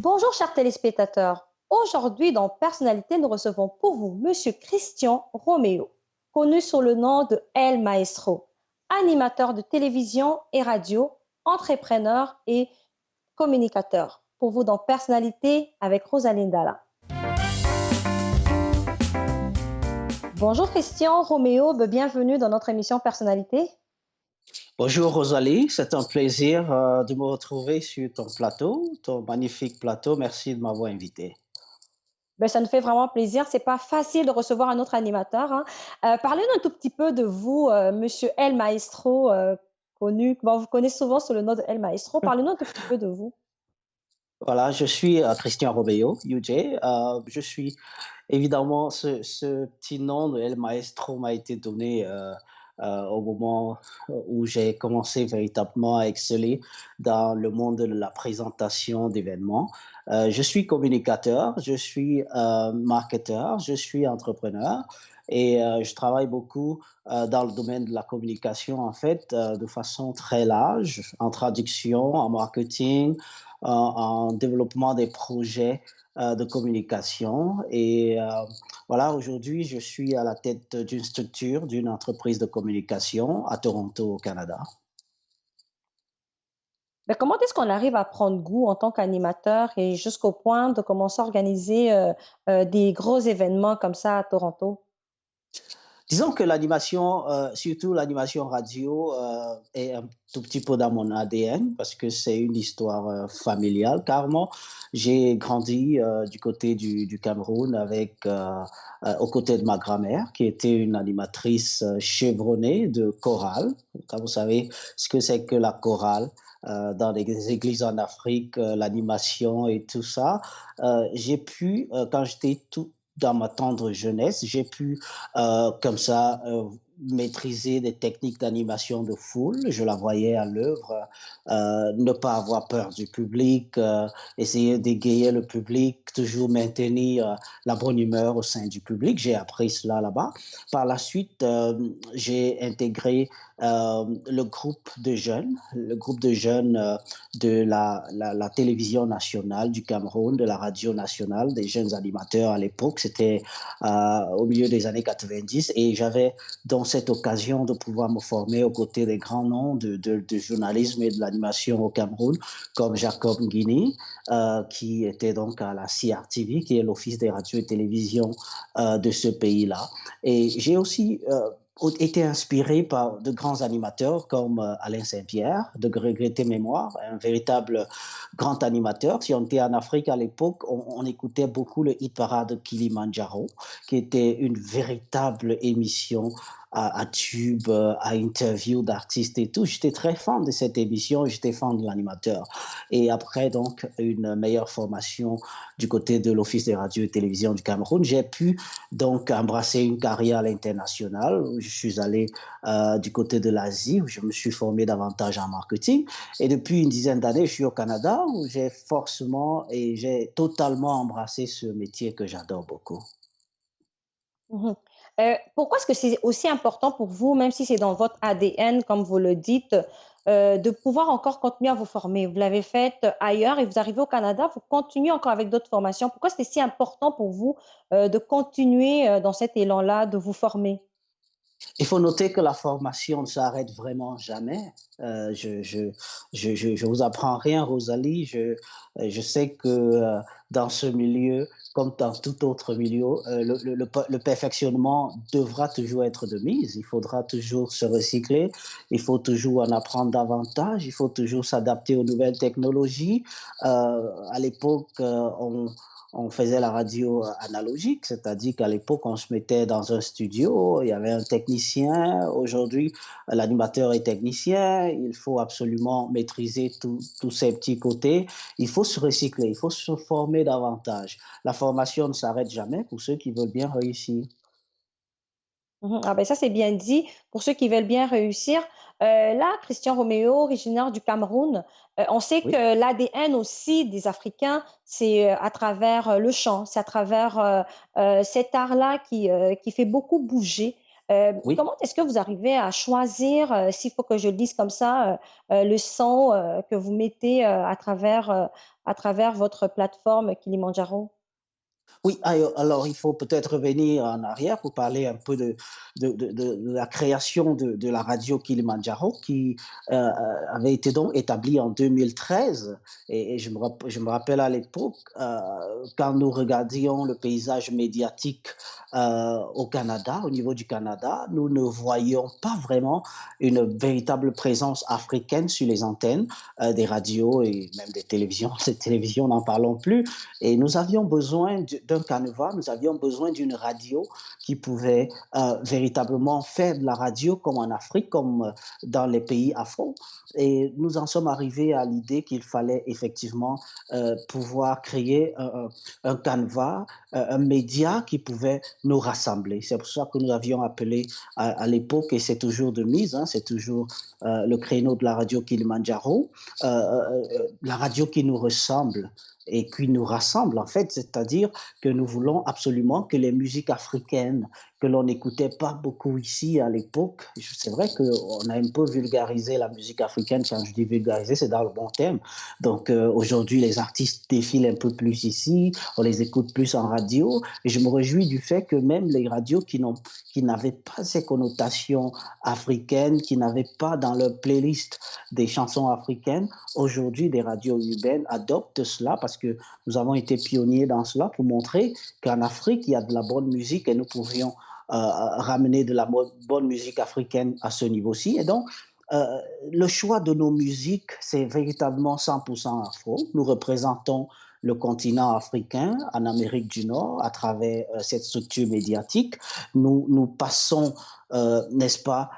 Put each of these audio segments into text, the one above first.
Bonjour chers téléspectateurs. Aujourd'hui dans Personnalité, nous recevons pour vous Monsieur Christian Roméo, connu sous le nom de El Maestro, animateur de télévision et radio, entrepreneur et communicateur. Pour vous dans Personnalité avec Rosaline Dalla. Bonjour Christian Roméo, bienvenue dans notre émission Personnalité. Bonjour Rosalie, c'est un plaisir de me retrouver sur ton magnifique plateau. Merci de m'avoir invité. Ça nous fait vraiment plaisir. C'est pas facile de recevoir un autre animateur, hein. Parlez-nous un tout petit peu de vous, Monsieur El Maestro, connu, bon, vous connaissez souvent sous le nom de El Maestro. Parlez-nous un tout petit peu de vous. Voilà, je suis Christian Robello, UJ. Je suis évidemment ce petit nom de El Maestro m'a été donné au moment où j'ai commencé véritablement à exceller dans le monde de la présentation d'événements. Je suis communicateur, je suis marketeur, je suis entrepreneur. Et je travaille beaucoup dans le domaine de la communication, en fait, de façon très large, en traduction, en marketing, en développement des projets de communication. Et voilà, aujourd'hui, je suis à la tête d'une structure, d'une entreprise de communication à Toronto, au Canada. Comment est-ce qu'on arrive à prendre goût en tant qu'animateur et jusqu'au point de commencer à organiser des gros événements comme ça à Toronto? Disons que l'animation, surtout l'animation radio, est un tout petit peu dans mon ADN parce que c'est une histoire familiale. Carrément, j'ai grandi du côté du Cameroun aux côtés de ma grand-mère qui était une animatrice chevronnée de chorale. Quand vous savez ce que c'est que la chorale, dans les églises en Afrique, l'animation et tout ça. J'ai pu, quand j'étais tout dans ma tendre jeunesse, j'ai pu comme ça maîtriser des techniques d'animation de foule. Je la voyais à l'œuvre, ne pas avoir peur du public, essayer d'égayer le public, toujours maintenir la bonne humeur au sein du public. J'ai appris cela là-bas. Par la suite, j'ai intégré le groupe de jeunes de la télévision nationale du Cameroun, de la radio nationale, des jeunes animateurs à l'époque. C'était au milieu des années 90 et j'avais dans cette occasion de pouvoir me former aux côtés des grands noms de journalisme et de l'animation au Cameroun, comme Jacob Nguini, qui était donc à la CRTV, qui est l'Office des radios et télévisions de ce pays-là. Et j'ai aussi été inspiré par de grands animateurs comme Alain Saint-Pierre, de regretter mémoire, un véritable grand animateur. Si on était en Afrique à l'époque, on écoutait beaucoup le hit parade Kilimandjaro, qui était une véritable émission à tube, à interview d'artistes et tout. J'étais très fan de cette émission, j'étais fan de l'animateur. Et après, donc, une meilleure formation du côté de l'Office des radios et télévisions du Cameroun, j'ai pu donc embrasser une carrière à l'international. Je suis allé du côté de l'Asie, où je me suis formé davantage en marketing. Et depuis une dizaine d'années, je suis au Canada, où j'ai forcément et j'ai totalement embrassé ce métier que j'adore beaucoup. Mhm. Pourquoi est-ce que c'est aussi important pour vous, même si c'est dans votre ADN, comme vous le dites, de pouvoir encore continuer à vous former? Vous l'avez fait ailleurs et vous arrivez au Canada, vous continuez encore avec d'autres formations. Pourquoi c'est si important pour vous de continuer dans cet élan-là, de vous former? Il faut noter que la formation ne s'arrête vraiment jamais. Je vous apprends rien, Rosalie. Je sais que dans ce milieu, comme dans tout autre milieu, le perfectionnement devra toujours être de mise. Il faudra toujours se recycler. Il faut toujours en apprendre davantage. Il faut toujours s'adapter aux nouvelles technologies. À l'époque, on faisait la radio analogique, c'est-à-dire qu'à l'époque, on se mettait dans un studio, il y avait un technicien. Aujourd'hui, l'animateur est technicien. Il faut absolument maîtriser tous ces petits côtés. Il faut se recycler, il faut se former davantage. La formation ne s'arrête jamais pour ceux qui veulent bien réussir. Mhm. Ah ben ça, c'est bien dit pour ceux qui veulent bien réussir. Là, Christian Roméo, originaire du Cameroun, on sait Oui. que l'ADN aussi des Africains, c'est à travers le chant, c'est à travers cet art-là qui fait beaucoup bouger. Oui. Comment est-ce que vous arrivez à choisir, s'il faut que je le dise comme ça, le son, que vous mettez, à travers votre plateforme Kilimandjaro? Oui, alors il faut peut-être revenir en arrière pour parler un peu de la création de la radio Kilimandjaro qui avait été donc établie en 2013. Et je me rappelle à l'époque, quand nous regardions le paysage médiatique au Canada, au niveau du Canada, nous ne voyions pas vraiment une véritable présence africaine sur les antennes des radios et même des télévisions. Ces télévisions, n'en parlons plus. Et nous avions besoin d'un canevas, nous avions besoin d'une radio qui pouvait véritablement faire de la radio comme en Afrique, comme dans les pays afro. Et nous en sommes arrivés à l'idée qu'il fallait effectivement pouvoir créer un canevas, un média qui pouvait nous rassembler. C'est pour ça que nous avions appelé à l'époque, et c'est toujours de mise, hein, c'est toujours le créneau de la radio Kilimandjaro, la radio qui nous ressemble et qui nous rassemble en fait, c'est-à-dire que nous voulons absolument que les musiques africaines que l'on n'écoutait pas beaucoup ici à l'époque, c'est vrai qu'on a un peu vulgarisé la musique africaine, quand je dis vulgarisé, c'est dans le bon terme. Donc aujourd'hui, les artistes défilent un peu plus ici, on les écoute plus en radio, et je me réjouis du fait que même les radios qui n'avaient pas ces connotations africaines, qui n'avaient pas dans leur playlist des chansons africaines, aujourd'hui, des radios urbaines adoptent cela parce que nous avons été pionniers dans cela pour montrer qu'en Afrique, il y a de la bonne musique et nous pouvions ramener de la bonne musique africaine à ce niveau-ci. Et donc, euh, le choix de nos musiques, c'est véritablement 100% afro. Nous représentons le continent africain en Amérique du Nord à travers cette structure médiatique. Nous passons, n'est-ce pas,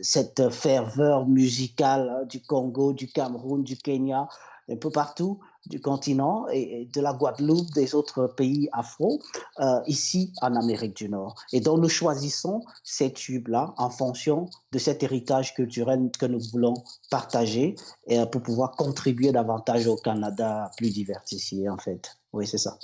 cette ferveur musicale du Congo, du Cameroun, du Kenya, un peu partout du continent et de la Guadeloupe, des autres pays afro, ici en Amérique du Nord. Et donc nous choisissons ces tubes-là en fonction de cet héritage culturel que nous voulons partager et pour pouvoir contribuer davantage au Canada plus diversifié, en fait. Oui, c'est ça.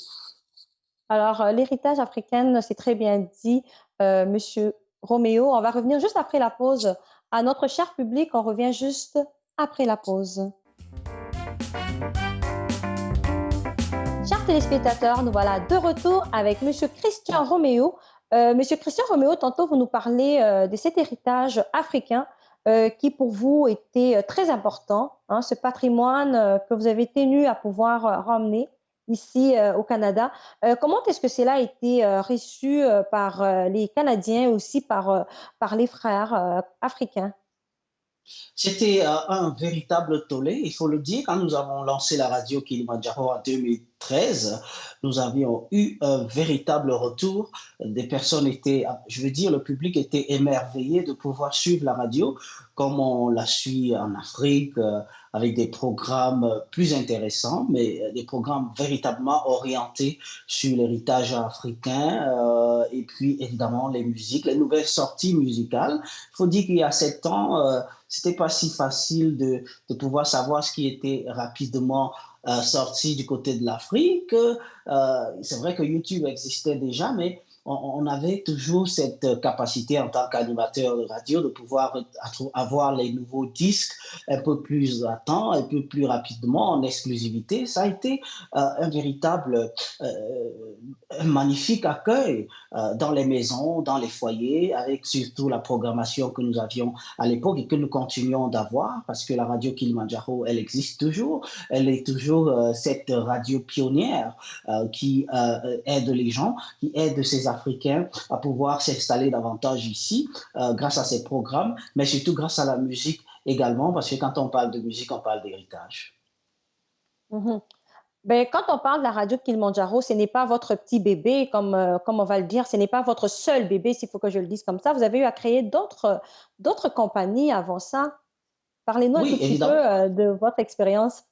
Alors, l'héritage africain, c'est très bien dit, monsieur Roméo. On va revenir juste après la pause. À notre cher public, on revient juste après la pause. Chers téléspectateurs, nous voilà de retour avec monsieur Christian Roméo. Monsieur Christian Roméo, tantôt vous nous parlez de cet héritage africain qui pour vous était très important, hein, ce patrimoine que vous avez tenu à pouvoir ramener ici au Canada. Comment est-ce que cela a été reçu par les Canadiens, aussi par les frères africains? C'était un véritable tollé, il faut le dire. Quand nous avons lancé la radio Kilimandjaro en 2013, nous avions eu un véritable retour. Des personnes étaient, je veux dire, le public était émerveillé de pouvoir suivre la radio comme on la suit en Afrique, avec des programmes plus intéressants, mais des programmes véritablement orientés sur l'héritage africain et puis évidemment les musiques, les nouvelles sorties musicales. Il faut dire qu'il y a 7 ans, c'était pas si facile de pouvoir savoir ce qui était rapidement sorti du côté de l'Afrique. C'est vrai que YouTube existait déjà, mais on avait toujours cette capacité en tant qu'animateur de radio de pouvoir avoir les nouveaux disques un peu plus à temps, un peu plus rapidement, en exclusivité. Ça a été un véritable, un magnifique accueil dans les maisons, dans les foyers, avec surtout la programmation que nous avions à l'époque et que nous continuons d'avoir, parce que la radio Kilimandjaro, elle existe toujours. Elle est toujours cette radio pionnière qui aide les gens, qui aide ces Africains à pouvoir s'installer davantage ici grâce à ces programmes, mais surtout grâce à la musique également, parce que quand on parle de musique, on parle d'héritage. Mhm. Ben, quand on parle de la radio Kilimandjaro, ce n'est pas votre petit bébé, comme on va le dire, ce n'est pas votre seul bébé, s'il faut que je le dise comme ça. Vous avez eu à créer d'autres compagnies avant ça. Parlez-nous un Oui, tout petit peu évidemment. de votre expérience.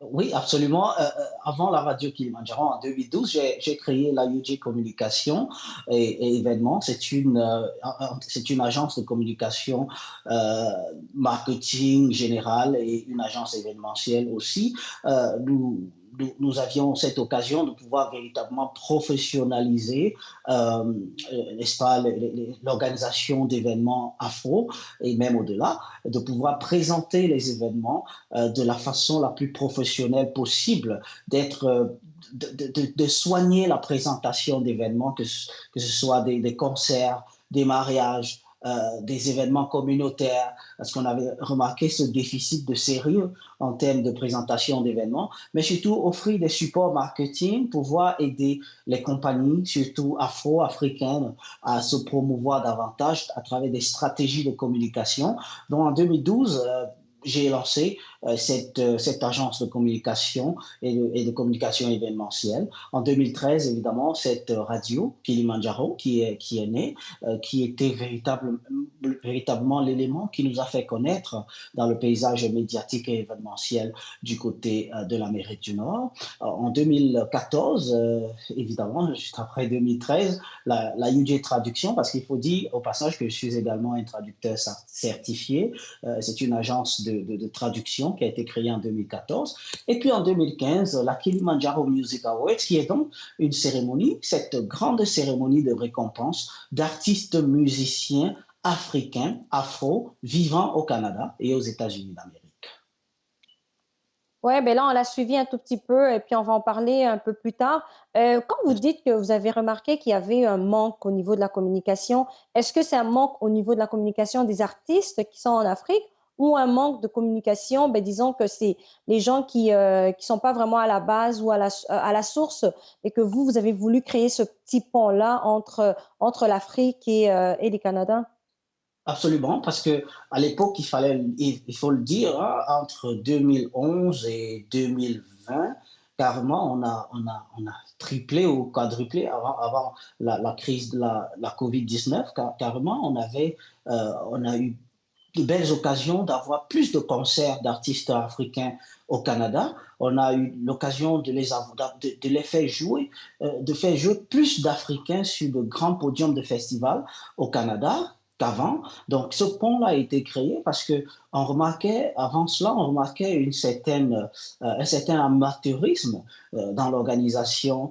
Oui, absolument. Avant la radio Kilimanjaro, en 2012, j'ai créé la UG Communication et événements. C'est une agence de communication, euh, marketing général et une agence événementielle aussi. Nous nous avions cette occasion de pouvoir véritablement professionnaliser, n'est-ce pas, l'organisation d'événements afro et même au-delà, de pouvoir présenter les événements de la façon la plus professionnelle possible, de soigner la présentation d'événements, que ce soit des concerts, des mariages, des événements communautaires, parce qu'on avait remarqué ce déficit de sérieux en termes de présentation d'événements, mais surtout offrir des supports marketing pour pouvoir aider les compagnies, surtout afro-africaines, à se promouvoir davantage à travers des stratégies de communication. Donc en 2012, j'ai lancé cette agence de communication et de communication événementielle. En 2013, évidemment, cette radio, Kilimanjaro, qui est née, qui était véritablement l'élément qui nous a fait connaître dans le paysage médiatique et événementiel du côté de l'Amérique du Nord. En 2014, évidemment, juste après 2013, la UJ Traduction, parce qu'il faut dire au passage que je suis également un traducteur certifié. C'est une agence de traduction qui a été créée en 2014. Et puis en 2015, la Kilimanjaro Music Awards, qui est donc une cérémonie, cette grande cérémonie de récompense d'artistes musiciens africains, afro, vivant au Canada et aux États-Unis d'Amérique. Ouais, ben là, on l'a suivi un tout petit peu et puis on va en parler un peu plus tard. Quand vous dites que vous avez remarqué qu'il y avait un manque au niveau de la communication, est-ce que c'est un manque au niveau de la communication des artistes qui sont en Afrique ou un manque de communication, ben, disons que c'est les gens qui sont pas vraiment à la base ou à la source et que vous avez voulu créer ce petit pont-là entre l'Afrique et les Canada? Absolument, parce que à l'époque, il faut le dire, hein, entre 2011 et 2020, carrément, on a triplé ou quadruplé avant la crise de la COVID-19, carrément, on a eu de belles occasions d'avoir plus de concerts d'artistes africains au Canada. On a eu l'occasion de les faire jouer, de faire jouer plus d'Africains sur de grands podiums de festivals au Canada qu'avant. Donc, ce pont-là a été créé parce que avant cela, on remarquait un certain amateurisme dans l'organisation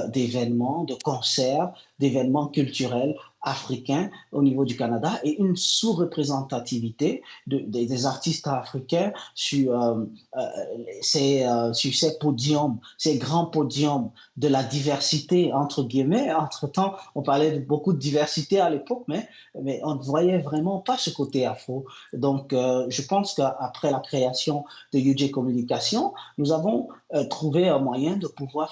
d'événements, de concerts, d'événements culturels africains au niveau du Canada et une sous-représentativité des artistes africains sur ces podiums, ces grands podiums de la diversité, entre guillemets. Entre-temps, on parlait de beaucoup de diversité à l'époque, mais on ne voyait vraiment pas ce côté afro. Donc, je pense qu'après la création de UJ Communication, nous avons trouvé un moyen de pouvoir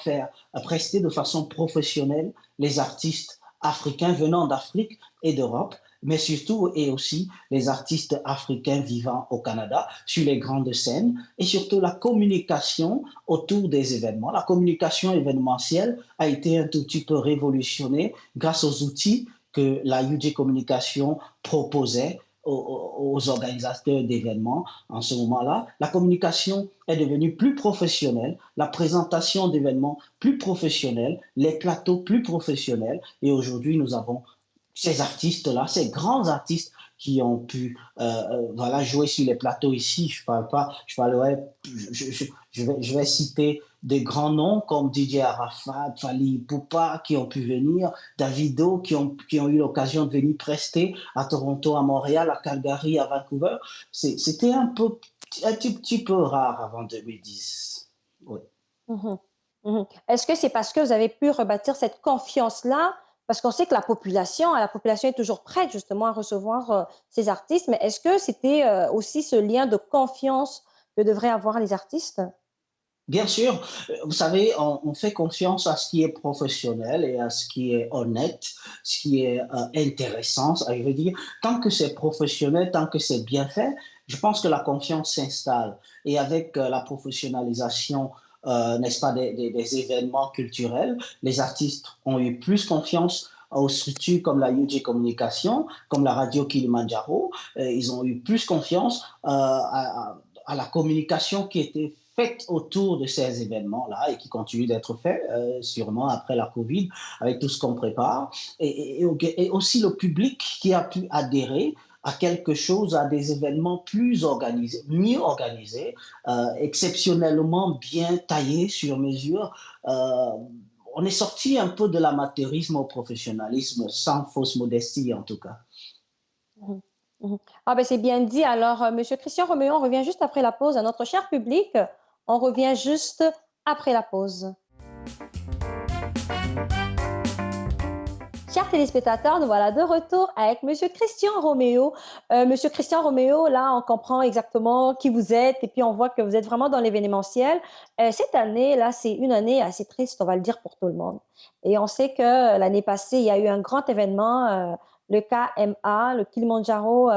prester de façon professionnelle les artistes africains venant d'Afrique et d'Europe, mais surtout et aussi les artistes africains vivant au Canada sur les grandes scènes et surtout la communication autour des événements. La communication événementielle a été un tout petit peu révolutionnée grâce aux outils que la UJ Communication proposait aux organisateurs d'événements en ce moment-là. La communication est devenue plus professionnelle, la présentation d'événements plus professionnelle, les plateaux plus professionnels. Et aujourd'hui, nous avons ces artistes-là, ces grands artistes qui ont pu voilà, jouer sur les plateaux ici. Je parle pas, je parlerai, je vais citer des grands noms comme Didier Arafat, Fali Poupa qui ont pu venir, Davido qui ont eu l'occasion de venir prester à Toronto, à Montréal, à Calgary, à Vancouver. C'était un petit peu rare avant 2010. Oui. Mhm. Mhm. Est-ce que c'est parce que vous avez pu rebâtir cette confiance-là? Parce qu'on sait que la population est toujours prête justement à recevoir ces artistes, mais est-ce que c'était aussi ce lien de confiance que devraient avoir les artistes? Bien sûr, vous savez, on fait confiance à ce qui est professionnel et à ce qui est honnête, ce qui est intéressant. Je veux dire, tant que c'est professionnel, tant que c'est bien fait, je pense que la confiance s'installe. Et avec la professionnalisation, n'est-ce pas, des événements culturels, les artistes ont eu plus confiance aux structures comme la UJ Communication, comme la radio Kilimanjaro. Ils ont eu plus confiance à la communication qui était faite autour de ces événements-là et qui continue d'être fait sûrement après la Covid avec tout ce qu'on prépare et aussi le public qui a pu adhérer à quelque chose, à des événements plus organisés, mieux organisés, exceptionnellement bien taillés sur mesure. Euh, on est sorti un peu de l'amateurisme au professionnalisme, sans fausse modestie en tout cas. Mhm. Mhm. Ah ben c'est bien dit. Alors, Monsieur Christian Roméo, on revient juste après la pause. À notre cher public, on revient juste après la pause. Chers téléspectateurs, nous voilà de retour avec Monsieur Christian Roméo. Monsieur Christian Roméo, là, on comprend exactement qui vous êtes et puis on voit que vous êtes vraiment dans l'événementiel. Cette année, là, c'est une année assez triste, on va le dire pour tout le monde. Et on sait que l'année passée, il y a eu un grand événement, le KMA, le Kilimanjaro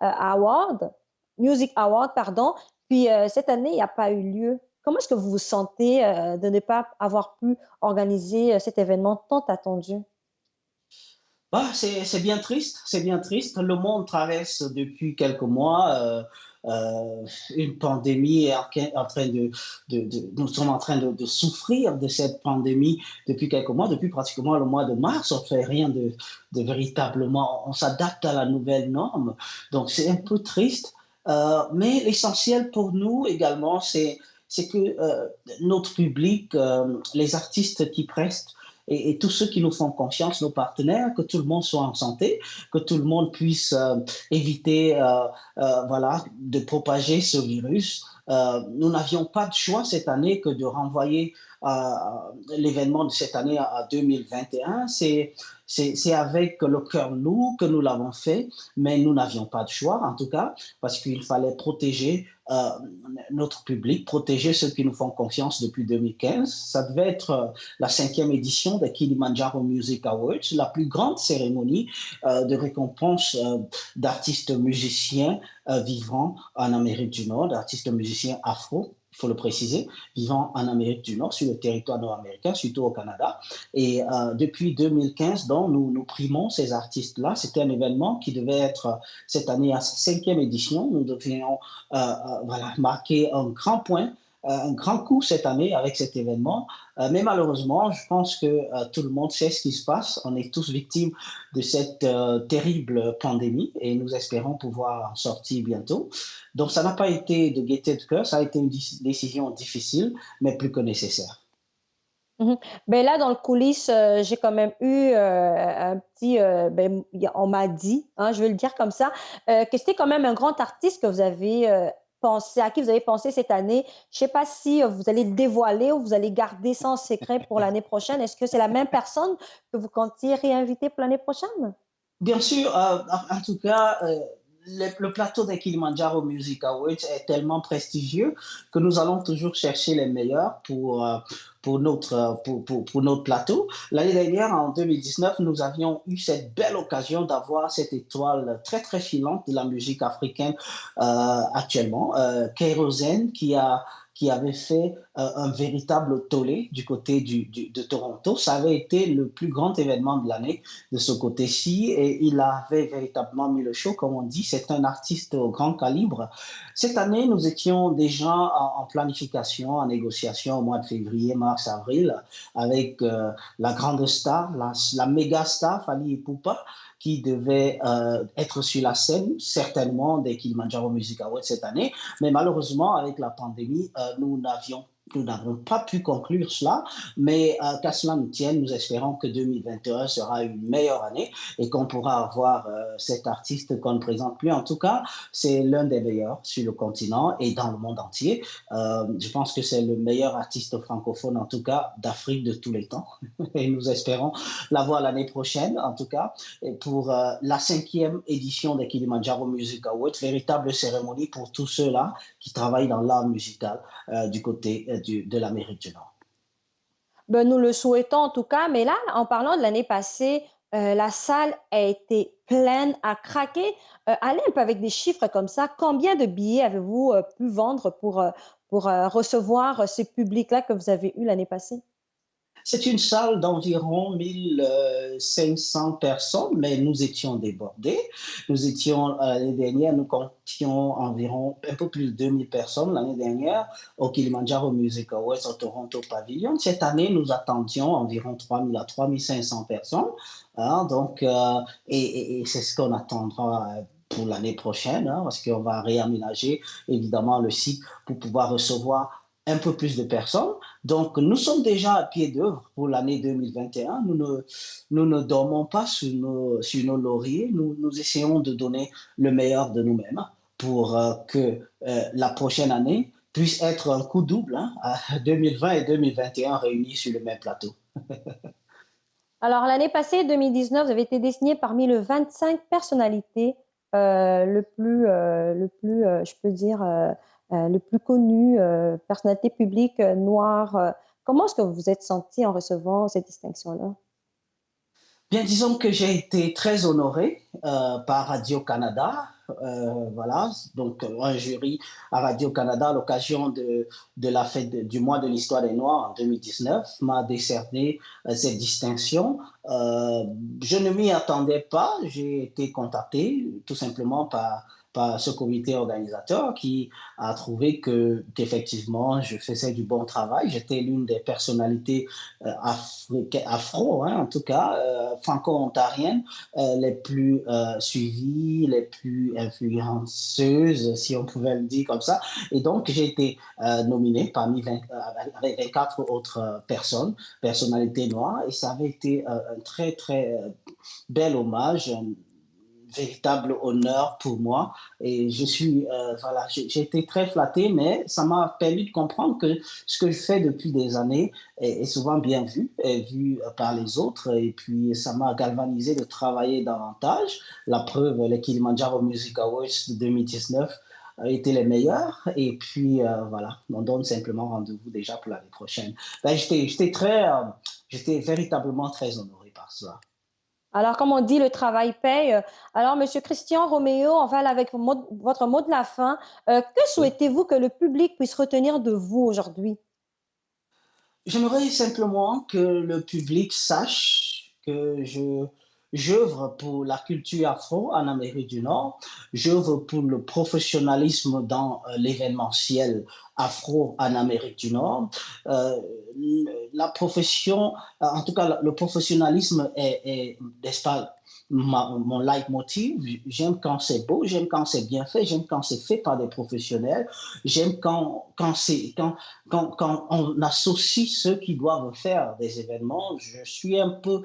Award, Music Award, pardon. Puis cette année, il n'y a pas eu lieu. Comment est-ce que vous vous sentez de ne pas avoir pu organiser cet événement tant attendu? Ah, c'est bien triste, c'est bien triste. Le monde traverse depuis quelques mois une pandémie est en train nous sommes en train de souffrir de cette pandémie depuis quelques mois, depuis pratiquement le mois de mars. On fait rien de véritablement, on s'adapte à la nouvelle norme. Donc c'est un peu triste. Mais l'essentiel pour nous également, c'est que notre public, les artistes qui prestent et tous ceux qui nous font confiance, nos partenaires, que tout le monde soit en santé, que tout le monde puisse éviter voilà, de propager ce virus. Nous n'avions pas de choix cette année que de renvoyer l'événement de cette année à 2021. C'est avec le cœur lourd que nous l'avons fait, mais nous n'avions pas de choix, en tout cas, parce qu'il fallait protéger notre public, protéger ceux qui nous font confiance depuis 2015. Ça devait être la 5e édition des Kilimanjaro Music Awards, la plus grande cérémonie de récompense d'artistes musiciens vivant en Amérique du Nord, d'artistes musiciens afro, il faut le préciser, vivant en Amérique du Nord, sur le territoire nord-américain, surtout au Canada. Et depuis 2015, donc, nous primons ces artistes-là. C'était un événement qui devait être cette année à sa 5e édition. Nous devions voilà, marquer un grand point, un grand coup cette année avec cet événement. Mais malheureusement, je pense que tout le monde sait ce qui se passe. On est tous victimes de cette terrible pandémie et nous espérons pouvoir en sortir bientôt. Donc, ça n'a pas été de gaieté de cœur, ça a été une décision difficile, mais plus que nécessaire. Mhm. Ben là, dans le coulisses, j'ai quand même eu un petit, ben, on m'a dit, hein, je vais le dire comme ça, que c'était quand même un grand artiste que vous avez pensé, à qui vous avez pensé cette année. Je sais pas si vous allez le dévoiler ou vous allez garder ça en secret pour l'année prochaine. Est-ce que c'est la même personne que vous comptiez réinviter pour l'année prochaine? Bien sûr, en tout cas, le plateau des Kilimanjaro Music Awards est tellement prestigieux que nous allons toujours chercher les meilleurs pour notre plateau. L'année dernière, en 2019, nous avions eu cette belle occasion d'avoir cette étoile très, très filante de la musique africaine actuellement, Kérosène, qui avait fait un véritable tollé du côté de Toronto. Ça avait été le plus grand événement de l'année de ce côté-ci et il avait véritablement mis le show, comme on dit. C'est un artiste au grand calibre. Cette année, nous étions déjà en planification, en négociation au mois de février, mars, avril, avec la grande star, la méga star, Fali Ipupa, qui devait être sur la scène, certainement, des Kilimanjaro Music Awards cette année. Mais malheureusement, avec la pandémie, nous n'avons pas pu conclure cela, mais qu'à cela nous tienne, nous espérons que 2021 sera une meilleure année et qu'on pourra avoir cet artiste qu'on ne présente plus. En tout cas, c'est l'un des meilleurs sur le continent et dans le monde entier. Je pense que c'est le meilleur artiste francophone, en tout cas, d'Afrique de tous les temps. Et nous espérons l'avoir l'année prochaine, en tout cas, pour la 5e édition des Kilimanjaro Music Awards, véritable cérémonie pour tous ceux-là qui travaillent dans l'art musical du côté de l'Amérique du Nord. Ben, nous le souhaitons en tout cas, mais là, en parlant de l'année passée, la salle a été pleine à craquer. Allez un peu avec des chiffres comme ça. Combien de billets avez-vous pu vendre pour recevoir ce public-là que vous avez eu l'année passée? C'est une salle d'environ 1500 personnes, mais nous étions débordés. Nous étions, l'année dernière, nous comptions environ un peu plus de 2000 personnes l'année dernière au Kilimanjaro Music Awards au Toronto Pavilion. Cette année, nous attendions environ 3000 à 3500 personnes. Hein, donc, et c'est ce qu'on attendra pour l'année prochaine, hein, parce qu'on va réaménager évidemment le site pour pouvoir recevoir un peu plus de personnes. Donc, nous sommes déjà à pied d'œuvre pour l'année 2021. Nous ne dormons pas sur nos lauriers. Nous essayons de donner le meilleur de nous-mêmes pour que la prochaine année puisse être un coup double, hein, à 2020 et 2021 réunis sur le même plateau. Alors, l'année passée, 2019, vous avez été désigné parmi les 25 personnalités je peux dire, le plus connu, personnalité publique noire. Comment est-ce que vous vous êtes senti en recevant cette distinction-là? Bien, disons que j'ai été très honoré par Radio-Canada. Voilà, donc un jury à Radio-Canada à l'occasion de la fête du mois de l'histoire des Noirs en 2019 m'a décerné cette distinction. Je ne m'y attendais pas. J'ai été contacté tout simplement par ce comité organisateur qui a trouvé qu'effectivement je faisais du bon travail. J'étais l'une des personnalités afro, hein, en tout cas, franco-ontariennes, les plus suivies, les plus influenceuses, si on pouvait le dire comme ça. Et donc, j'ai été nominé parmi avec 24 autres personnalités noires, et ça avait été un très, très bel hommage, véritable honneur pour moi et voilà, j'ai été très flatté, mais ça m'a permis de comprendre que ce que je fais depuis des années est souvent bien vu, est vu par les autres et puis ça m'a galvanisé de travailler davantage. La preuve, les Kilimanjaro Music Awards de 2019 étaient les meilleurs et puis voilà, on donne simplement rendez-vous déjà pour l'année prochaine. Ben, j'étais véritablement très honoré par ça. Alors, comme on dit, le travail paye. Alors, Monsieur Christian Roméo, on va aller avec votre mot de la fin. Que Oui. souhaitez-vous que le public puisse retenir de vous aujourd'hui? J'aimerais simplement que le public sache que j'œuvre pour la culture afro en Amérique du Nord, j'œuvre pour le professionnalisme dans l'événementiel afro en Amérique du Nord. Euh, la profession, en tout cas le professionnalisme n'est-ce pas, mon leitmotiv. J'aime quand c'est beau, j'aime quand c'est bien fait, j'aime quand c'est fait par des professionnels, j'aime quand on associe ceux qui doivent faire des événements. Je suis un peu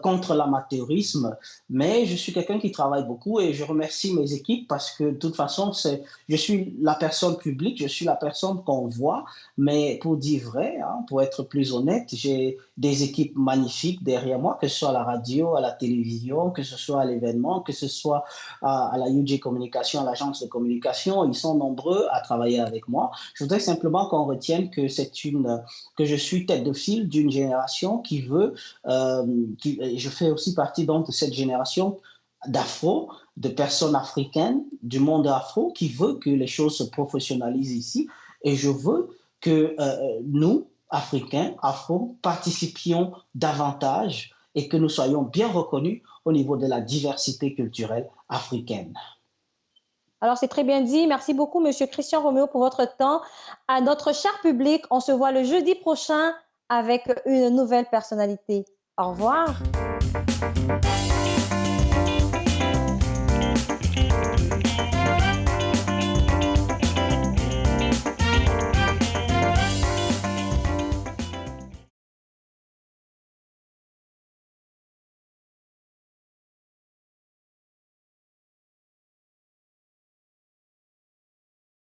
contre l'amateurisme, mais je suis quelqu'un qui travaille beaucoup et je remercie mes équipes parce que de toute façon, je suis la personne publique, je suis la personne qu'on voit, mais pour dire vrai, hein, pour être plus honnête, j'ai des équipes magnifiques derrière moi, que ce soit à la radio, à la télévision, que ce soit à l'événement, que ce soit à la UJ Communication, à l'agence de communication. Ils sont nombreux à travailler avec moi. Je voudrais simplement qu'on retienne que je suis tête de file d'une génération qui veut, je fais aussi partie donc de cette génération d'afro, de personnes africaines du monde afro qui veut que les choses se professionnalisent ici. Et je veux que nous, Africains, Afro, participions davantage et que nous soyons bien reconnus au niveau de la diversité culturelle africaine. Alors, c'est très bien dit. Merci beaucoup, Monsieur Christian Roméo, pour votre temps. À notre cher public, on se voit le jeudi prochain avec une nouvelle personnalité. Au revoir.